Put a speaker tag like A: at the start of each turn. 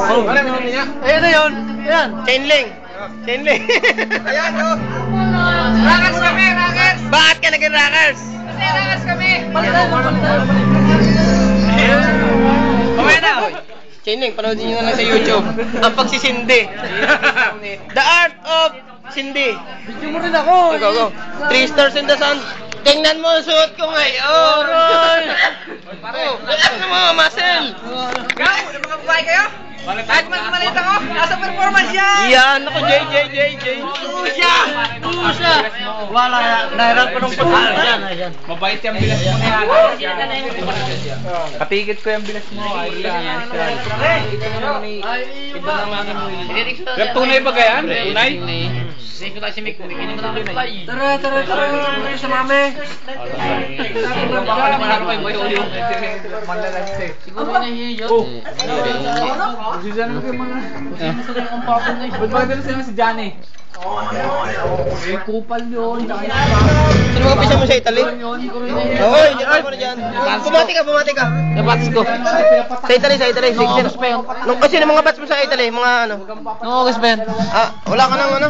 A: Ayan na yun. Ayan.
B: Chain link. Chain link.
C: Ayan, oh. Rockers kami, rockers.
B: Bakit ka naging rockers?
C: Kasi rockers kami.
A: Palitan.
B: Okay na. Chain link, panoodin nyo na lang sa YouTube. Ang pagsisindi. The Art of Sindi.
A: Video mo rin ako.
B: Go, go. 3 stars in the sun. Tingnan mo ang suot ko ngayon. Relax na mga muscle.
C: Ikaw, mga babae kayo? Kahit mas maliit ako, nasa performance yan.
B: Yan, ako, JJ.
C: Pusya.
A: Pusya. Wala, nahirap pa nung pagkakas yan. Ayan.
D: Mabait yung bilas mo na yan. Kapigit ko yung bilas mo. Tunay ba gayan? Tunay?
A: Tara. Sa mami. Siguro na hiyo.
D: Sisana mo kayo mga... Ba't ba gano'n sila si Johnny? May kupal yun.
B: Sino mga pisa mo sa Italy? Oy, diyan mo na dyan. Bumati ka.
A: Nabats ko.
B: Sa Italy, 6 years. Nung kasi ng mga bats mo sa Italy, mga ano?
A: Nung August Ben.
B: Ah, wala ka nang ano?